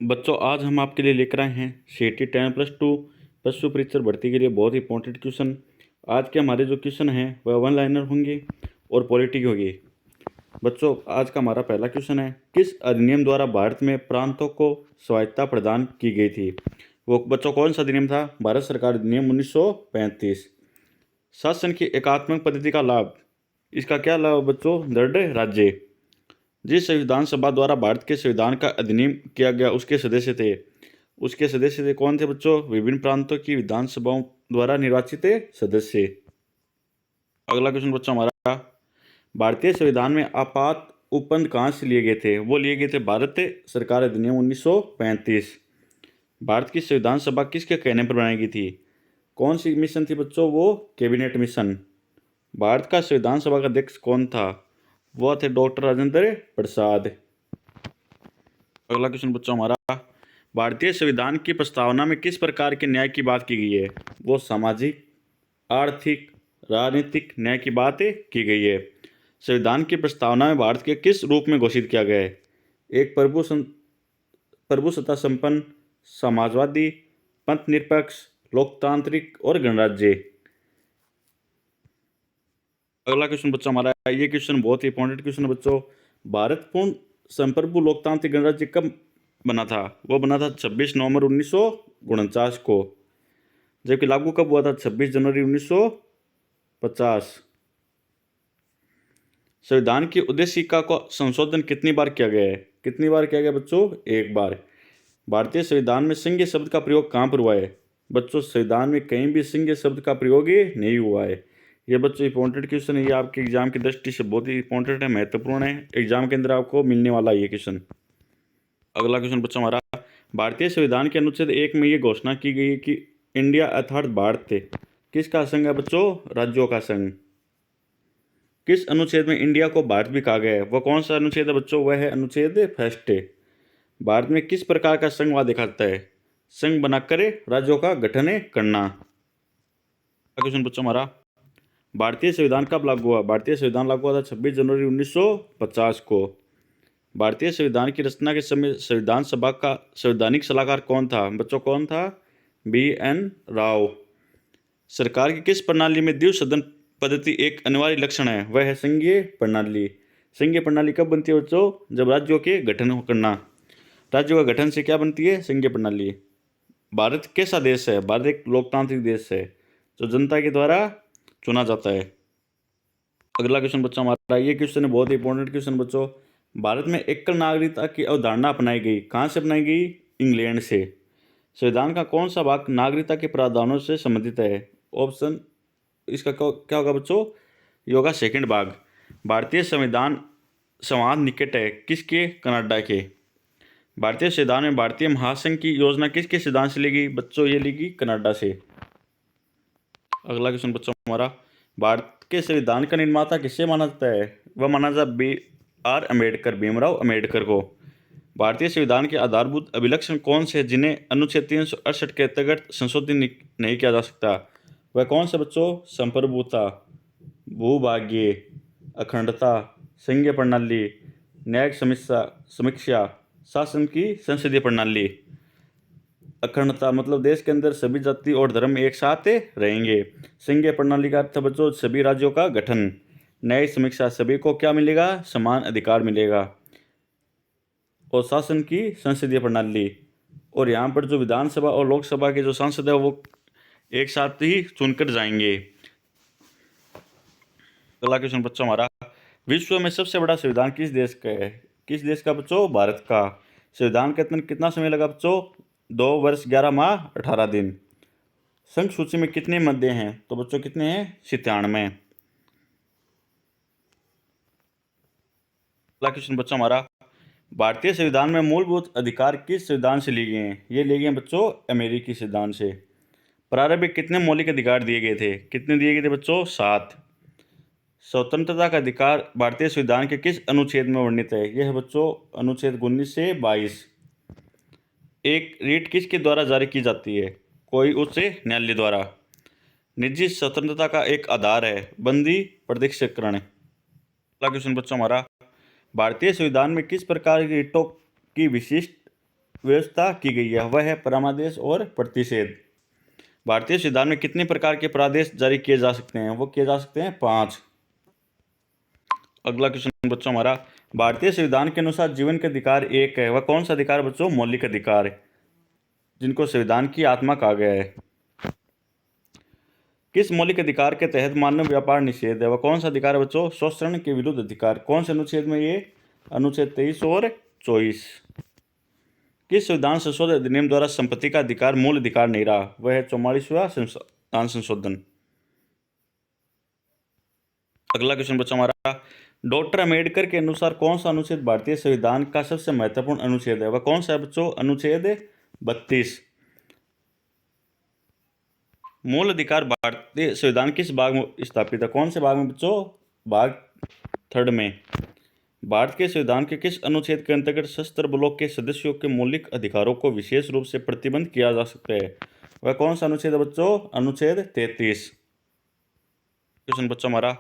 बच्चों आज हम आपके लिए लेकर आए हैं सीटी 10+2 पशु परीक्षर भर्ती के लिए बहुत ही इंपॉर्टेंट क्वेश्चन। आज के हमारे जो क्वेश्चन हैं वह वन लाइनर होंगे और पॉलिटी के होंगे। बच्चों आज का हमारा पहला क्वेश्चन है, किस अधिनियम द्वारा भारत में प्रांतों को स्वायत्तता प्रदान की गई थी? वो बच्चों कौन सा अधिनियम था? भारत सरकार अधिनियम 1935। शासन की एकात्मक पद्धति का लाभ, इसका क्या लाभ बच्चों? दृढ़ राज्य। जिस संविधान सभा द्वारा भारत के संविधान का अधिनियम किया गया उसके सदस्य थे कौन थे बच्चों? विभिन्न प्रांतों की विधानसभाओं द्वारा निर्वाचित सदस्य। अगला क्वेश्चन बच्चों हमारा, भारतीय संविधान में आपात उपबंध कहाँ से लिए गए थे? वो लिए गए थे भारत सरकार अधिनियम 1935। भारत की संविधान सभा किसके कहने पर बनाई गई थी? कौन सी मिशन थी बच्चों? वो कैबिनेट मिशन। भारत का संविधान सभा का अध्यक्ष कौन था? वह थे डॉक्टर राजेंद्र प्रसाद। अगला क्वेश्चन बच्चों हमारा, भारतीय संविधान की प्रस्तावना में किस प्रकार के न्याय की बात की गई है? वो सामाजिक, आर्थिक, राजनीतिक न्याय की बात की गई है। संविधान की प्रस्तावना में भारत के किस रूप में घोषित किया गया है? एक प्रभुसत्ता संपन्न, समाजवादी, पंथ निरपेक्ष, लोकतांत्रिक और गणराज्य। अगला क्वेश्चन बच्चों हमारा, ये क्वेश्चन बहुत ही इंपॉर्टेंट क्वेश्चन है बच्चों। भारत पूर्ण संप्रभु लोकतांत्रिक गणराज्य कब बना था? वो बना था 26 नवंबर 1949 को, जबकि लागू कब हुआ था? 26 जनवरी 1950। संविधान की उद्देशिका का संशोधन कितनी बार किया गया है? कितनी बार किया गया बच्चों? एक बार। भारतीय संविधान में संघीय शब्द का प्रयोग कहाँ पर हुआ है? बच्चों संविधान में कहीं भी संघीय शब्द का प्रयोग नहीं हुआ है। ये बच्चों इंपॉर्टेंट क्वेश्चन है, ये आपके एग्जाम की दृष्टि से बहुत ही इंपॉर्टेंट है, महत्वपूर्ण है, एग्जाम के अंदर आपको मिलने वाला ये क्वेश्चन। अगला क्वेश्चन बच्चों हमारा, भारतीय संविधान के अनुच्छेद 1 में ये घोषणा की गई है कि इंडिया अर्थात भारत किसका संघ है बच्चों? राज्यों का संघ। किस अनुच्छेद में इंडिया को भारत भी कहा गया है? वह कौन सा अनुच्छेद है बच्चों? वह है अनुच्छेद 1। भारत में किस प्रकार का संघवाद देखा जाता है? संघ बनाकर राज्यों का गठन करना। क्वेश्चन बच्चों हमारा, भारतीय संविधान कब लागू हुआ? भारतीय संविधान लागू हुआ था 26 जनवरी 1950 को। भारतीय संविधान की रचना के समय संविधान सभा का संवैधानिक सलाहकार कौन था बच्चों? कौन था? BN राव। सरकार की किस प्रणाली में द्विसदन पद्धति एक अनिवार्य लक्षण है? वह है संघीय प्रणाली। संघीय प्रणाली कब बनती है बच्चों? जब राज्यों के गठन करना। राज्यों का गठन से क्या बनती है? संघीय प्रणाली। भारत कैसा देश है? भारत एक लोकतांत्रिक देश है जो जनता के द्वारा चुना जाता है। अगला क्वेश्चन बच्चों हमारा, ये क्वेश्चन है बहुत ही इंपॉर्टेंट क्वेश्चन बच्चों। भारत में एकल नागरिकता की अवधारणा अपनाई गई, कहाँ से अपनाई गई? इंग्लैंड से। संविधान का कौन सा भाग नागरिकता के प्रावधानों से संबंधित है? ऑप्शन इसका क्या होगा बच्चों? ये होगा सेकंड भाग। भारतीय संविधान संवाद निकट है किसके? कनाडा के। भारतीय संविधान में भारतीय महासंघ की योजना किसके सिद्धांत से ली गई बच्चों? ये ली गई कनाडा से। अगला क्वेश्चन बच्चों हमारा, भारत के संविधान का निर्माता किसे माना जाता है? वह माना जाता BR अम्बेडकर, भीमराव अम्बेडकर को। भारतीय संविधान के आधारभूत अभिलक्षण कौन से हैं जिन्हें अनुच्छेद 368 के अंतर्गत संशोधित नहीं किया जा सकता? वह कौन से बच्चों? संप्रभुता, भूभाग्य, अखंडता, संघीय प्रणाली, न्यायिक समीक्षा, शासन की संसदीय प्रणाली। अखंडता मतलब देश के अंदर सभी जाति और धर्म एक साथ रहेंगे। संघीय प्रणाली का अर्थ बच्चों सभी राज्यों का गठन। न्यायिक समीक्षा, सभी को क्या मिलेगा? समान अधिकार मिलेगा। और शासन की संसदीय प्रणाली, और यहाँ पर जो विधानसभा और लोकसभा के जो सांसद है वो एक साथ ही चुनकर जाएंगे। अगला क्वेश्चन बच्चों हमारा, विश्व में सबसे बड़ा संविधान किस देश का है? किस देश का बच्चों? भारत का। संविधान के अंदर कितना समय लगा बच्चों? 2 वर्ष 11 माह 18 दिन। संघ सूची में कितने मध्य हैं? तो बच्चों कितने हैं? 97। अगला क्वेश्चन बच्चों हमारा, भारतीय संविधान में मूलभूत अधिकार किस संविधान से लिए गए हैं? ये लिए गए हैं बच्चों अमेरिकी संविधान से। प्रारंभिक कितने मौलिक अधिकार दिए गए थे? कितने दिए गए थे बच्चों? 7। स्वतंत्रता का अधिकार भारतीय संविधान के किस अनुच्छेद में वर्णित है? यह है बच्चों अनुच्छेद 19 से 22। एक रीट किसके द्वारा जारी की जाती है? कोई उच्च न्यायालय द्वारा। निजी स्वतंत्रता का एक आधार है बंदी प्रत्यक्षीकरण। क्वेश्चन बच्चों हमारा, भारतीय संविधान में किस प्रकार की रिटों की विशिष्ट व्यवस्था की गई है वह है परमादेश और प्रतिषेध। भारतीय संविधान में कितने प्रकार के प्रादेश जारी किए जा सकते हैं? वो किए जा सकते हैं 5। अगला क्वेश्चन बच्चों हमारा, भारतीय संविधान के अनुसार जीवन का अधिकार एक है, वह कौन सा अधिकार बच्चों? मौलिक अधिकार, जिनको संविधान की आत्मा कहा गया है। किस मौलिक अधिकार के तहत मानव व्यापार निषेध है? वह कौन सा अधिकार है बच्चों? शोषण के विरुद्ध अधिकार। कौन से अनुच्छेद में ये? अनुच्छेद 23 और 24। किस संविधान संशोधन अधिनियम द्वारा संपत्ति का अधिकार मूल अधिकार नहीं रहा? वह है 44वां संविधान संशोधन। अगला क्वेश्चन बच्चा हमारा, डॉक्टर अम्बेडकर के अनुसार कौन सा अनुच्छेद भारतीय संविधान का सबसे महत्वपूर्ण अनुच्छेद है? वह कौन सा है बच्चों? अनुच्छेद 32। मूल अधिकार भारतीय संविधान किस भाग में स्थापित है? कौन से भाग में बच्चों? भाग 3 में। भारत के संविधान के किस अनुच्छेद के अंतर्गत सशस्त्र बलों के सदस्यों के मौलिक अधिकारों को विशेष रूप से प्रतिबंध किया जा सकता है? वह कौन सा अनुच्छेद है बच्चों? अनुच्छेद 33। क्वेश्चन बच्चों हमारा,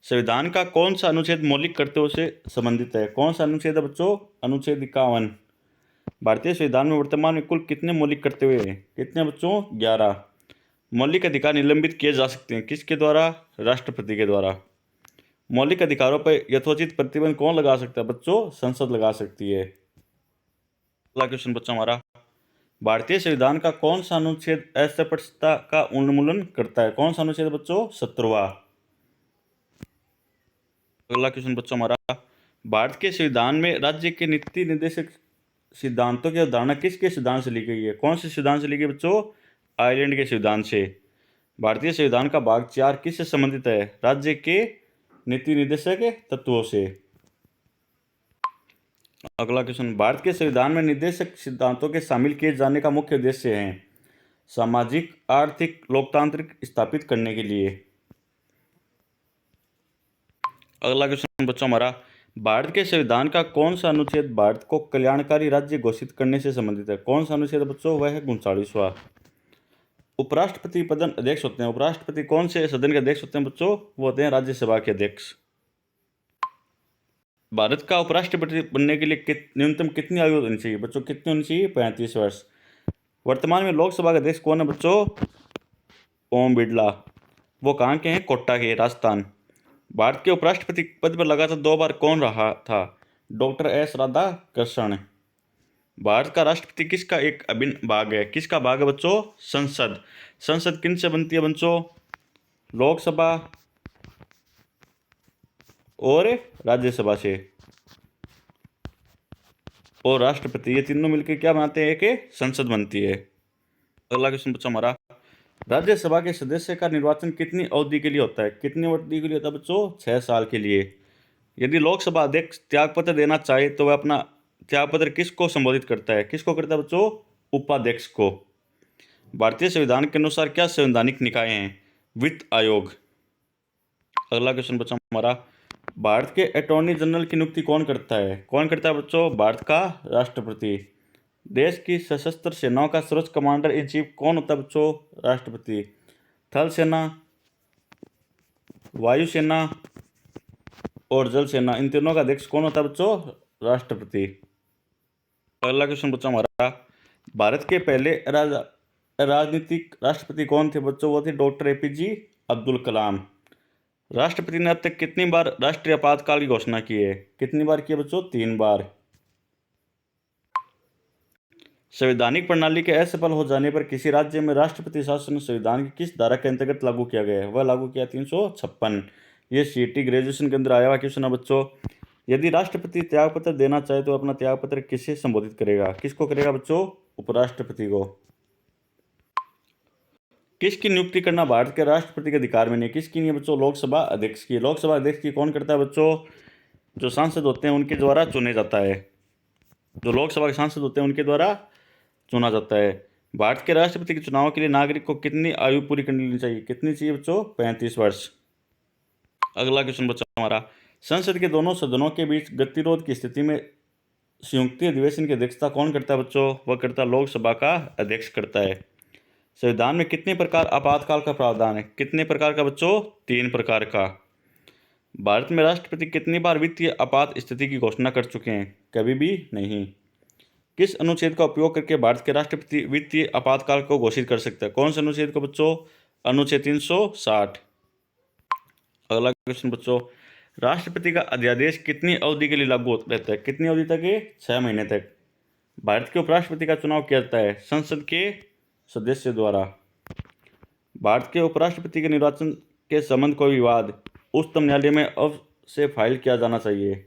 संविधान का कौन सा अनुच्छेद मौलिक कर्तव्यों से संबंधित है? कौन सा अनुच्छेद है बच्चों? अनुच्छेद 51। भारतीय संविधान में वर्तमान में कुल कितने मौलिक कर्तव्य हैं? कितने बच्चों? 11। मौलिक अधिकार निलंबित किए जा सकते हैं किसके द्वारा? राष्ट्रपति के द्वारा। मौलिक अधिकारों पर यथोचित प्रतिबंध कौन लगा सकता है बच्चों? संसद लगा सकती है। अगला क्वेश्चन बच्चों हमारा, भारतीय संविधान का कौन सा अनुच्छेद अस्पृश्यता का उन्मूलन करता है? कौन सा अनुच्छेद बच्चों? 17वां। अगला क्वेश्चन बच्चों हमारा, भारत के संविधान में राज्य के नीति निर्देशक सिद्धांतों की अवधारणा किसके सिद्धांत से ली गई है? कौन से सिद्धांत से ली गई बच्चों? आयरलैंड के सिद्धांत से। भारतीय संविधान का भाग 4 किससे संबंधित है? राज्य के नीति निर्देशक तत्वों से। अगला क्वेश्चन, भारत के संविधान में निर्देशक सिद्धांतों के शामिल किए जाने का मुख्य उद्देश्य है सामाजिक, आर्थिक, लोकतांत्रिक स्थापित करने के लिए। अगला क्वेश्चन बच्चों हमारा, भारत के संविधान का कौन सा अनुच्छेद भारत को कल्याणकारी राज्य घोषित करने से संबंधित है? कौन सा अनुच्छेद बच्चों? वह है 39वां। उपराष्ट्रपति पदन अध्यक्ष होते हैं। उपराष्ट्रपति कौन से सदन के अध्यक्ष होते हैं बच्चों? वो होते हैं राज्यसभा के अध्यक्ष। भारत का उपराष्ट्रपति बनने के लिए न्यूनतम कितनी आयु होनी चाहिए बच्चों? कितनी होनी चाहिए? 35 वर्ष। वर्तमान में लोकसभा के अध्यक्ष कौन है बच्चों? ओम बिरला। वो कहाँ के हैं? कोटा के, राजस्थान। भारत के उपराष्ट्रपति पद पर लगातार 2 बार कौन रहा था? Doctor S Radhakrishnan. भारत का राष्ट्रपति किसका एक अभिन्न भाग है? किसका भाग है बच्चों? संसद। संसद किन से बनती है बच्चों? लोकसभा और राज्यसभा से, और राष्ट्रपति, ये तीनों मिलकर क्या बनाते हैं? एक संसद बनती है। अगला क्वेश्चन बच्चों हमारा, राज्यसभा के सदस्य का निर्वाचन कितनी अवधि के लिए होता है? कितनी अवधि के लिए होता है बच्चों? 6 साल के लिए। यदि लोकसभा अध्यक्ष त्यागपत्र देना चाहे तो वह अपना त्यागपत्र किसको संबोधित करता है? किसको करता है बच्चों? उपाध्यक्ष को। भारतीय संविधान के अनुसार क्या संवैधानिक निकाय हैं? वित्त आयोग। अगला क्वेश्चन बच्चों हमारा, भारत के अटॉर्नी जनरल की नियुक्ति कौन करता है? कौन करता है बच्चों? भारत का राष्ट्रपति। देश की सशस्त्र सेनाओं का सर्वोच्च कमांडर इन चीफ कौन होता है बच्चों? राष्ट्रपति। थल सेना, वायुसेना और जल सेना, इन तीनों का अध्यक्ष कौन होता है बच्चों? राष्ट्रपति। अगला क्वेश्चन बच्चों हमारा, भारत के पहले राजनीतिक राष्ट्रपति कौन थे बच्चों? वो थे डॉक्टर APJ अब्दुल कलाम। राष्ट्रपति ने अब तक कितनी बार राष्ट्रीय आपातकाल की घोषणा की है? कितनी बार की है बच्चों? 3 बार। संवैधानिक प्रणाली के असफल हो जाने पर किसी राज्य में राष्ट्रपति शासन संविधान की किस धारा के अंतर्गत लागू किया गया है? वह लागू किया 356। ये CT ग्रेजुएशन के अंदर आया हुआ क्वेश्चन है बच्चों। यदि राष्ट्रपति त्यागपत्र देना चाहे तो अपना त्यागपत्र किसे संबोधित करेगा? किसको करेगा बच्चों? उपराष्ट्रपति को। किसकी नियुक्ति करना भारत के राष्ट्रपति के अधिकार में नहीं? किसकी नहीं है बच्चों? लोकसभा अध्यक्ष की। लोकसभा अध्यक्ष की कौन करता है बच्चों? जो सांसद होते हैं उनके द्वारा चुने जाता है। जो लोकसभा के सांसद होते हैं उनके द्वारा चुना जाता है। भारत के राष्ट्रपति के चुनाव के लिए नागरिक को कितनी आयु पूरी करनी चाहिए? कितनी चाहिए बच्चों? 35 वर्ष। अगला क्वेश्चन बच्चों हमारा, संसद के दोनों सदनों के बीच गतिरोध की स्थिति में संयुक्त अधिवेशन की अध्यक्षता कौन करता है बच्चों? वह करता है लोकसभा का अध्यक्ष करता है। संविधान में कितने प्रकार आपातकाल का प्रावधान है? कितने प्रकार का बच्चों? 3 प्रकार का। भारत में राष्ट्रपति कितनी बार वित्तीय आपात स्थिति की घोषणा कर चुके हैं? कभी भी नहीं। किस अनुच्छेद का उपयोग करके भारत के राष्ट्रपति वित्तीय आपातकाल को घोषित कर सकते हैं? कौन से अनुच्छेद को बच्चों? अनुच्छेद 360। अगला क्वेश्चन बच्चों, राष्ट्रपति का अध्यादेश कितनी अवधि के लिए लागू रहता है? कितनी अवधि तक है? 6 महीने तक। भारत के उपराष्ट्रपति का चुनाव किया जाता है संसद के सदस्य द्वारा। भारत के उपराष्ट्रपति के निर्वाचन के संबंध कोई विवाद उच्चतम न्यायालय में अब से फाइल किया जाना चाहिए।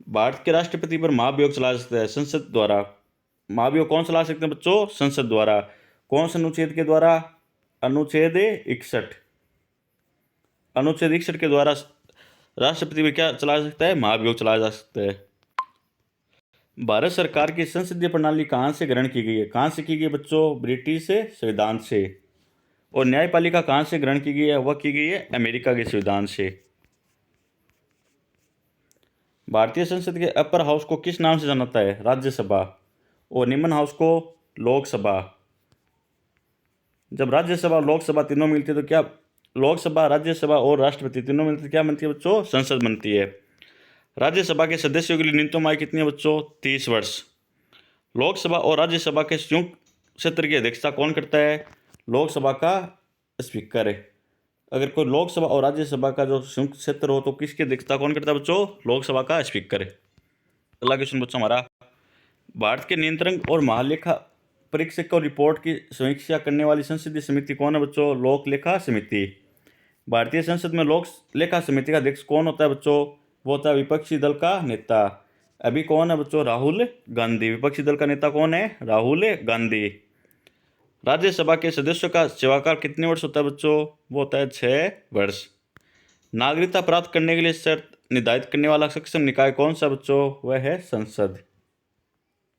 भारत के राष्ट्रपति पर महाभियोग चलाया सकता है संसद द्वारा। महाभियोग कौन चला सकते हैं बच्चों? संसद द्वारा। कौन से अनुच्छेद के द्वारा? अनुच्छेद 61। अनुच्छेद 61 के द्वारा राष्ट्रपति पर क्या चलाया सकता है? महाभियोग चलाया जा सकता है। भारत सरकार की संसदीय प्रणाली कहाँ से ग्रहण की गई है? कहाँ से की गई बच्चों? ब्रिटिश संविधान से। और न्यायपालिका कहाँ से ग्रहण की गई है? वह की गई है अमेरिका के संविधान से। भारतीय संसद के अपर हाउस को किस नाम से जाना जाता है? राज्यसभा। और निम्न हाउस को लोकसभा। जब राज्यसभा और लोकसभा तीनों मिलती है तो क्या लोकसभा, राज्यसभा और राष्ट्रपति तीनों मिलकर क्या बनती है बच्चों? संसद बनती है। राज्यसभा के सदस्यों के लिए न्यूनतम आयु कितनी है बच्चों? 30 वर्ष। लोकसभा और राज्यसभा के संयुक्त सत्र की अध्यक्षता कौन करता है? लोकसभा का स्पीकर है। अगर कोई लोकसभा और राज्यसभा का जो संयुक्त सत्र हो तो किसकी अध्यक्षता कौन करता है बच्चों? लोकसभा का स्पीकर है। अगला क्वेश्चन बच्चों हमारा, भारत के नियंत्रण और महालेखा परीक्षक को रिपोर्ट की समीक्षा करने वाली संसदीय समिति कौन है बच्चों? लोक लेखा समिति। भारतीय संसद में लोक लेखा समिति का अध्यक्ष कौन होता है बच्चों? वो होता है विपक्षी दल का नेता। अभी कौन है बच्चों? राहुल गांधी। विपक्षी दल का नेता कौन है? राहुल गांधी। राज्यसभा के सदस्यों का सेवाकाल कितने वर्ष होता है बच्चों? वो होता है 6 वर्ष। नागरिकता प्राप्त करने के लिए शर्त निर्धारित करने वाला सक्षम निकाय कौन सा बच्चों? वह है संसद।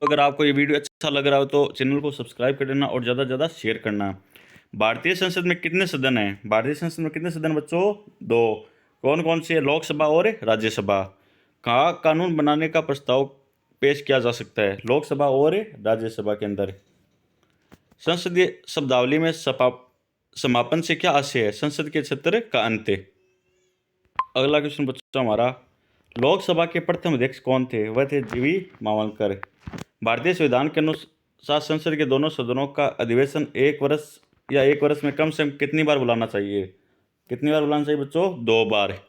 अगर आपको ये वीडियो अच्छा लग रहा हो तो चैनल को सब्सक्राइब कर देना और ज़्यादा से ज़्यादा शेयर करना। भारतीय संसद में कितने सदन हैं? भारतीय संसद में कितने सदन बच्चों? 2। कौन कौन से? लोकसभा और राज्यसभा। कहाँ कानून बनाने का प्रस्ताव पेश किया जा सकता है? लोकसभा और राज्यसभा के अंदर। संसदीय शब्दावली में समापन से क्या आशय है? संसद के सत्र का अंत। अगला क्वेश्चन बच्चों हमारा, लोकसभा के प्रथम अध्यक्ष कौन थे? वह थे जीवी मावलकर। भारतीय संविधान के अनुसार संसद के दोनों सदनों का अधिवेशन 1 वर्ष या 1 वर्ष में कम से कम कितनी बार बुलाना चाहिए? कितनी बार बुलाना चाहिए बच्चों? 2 बार।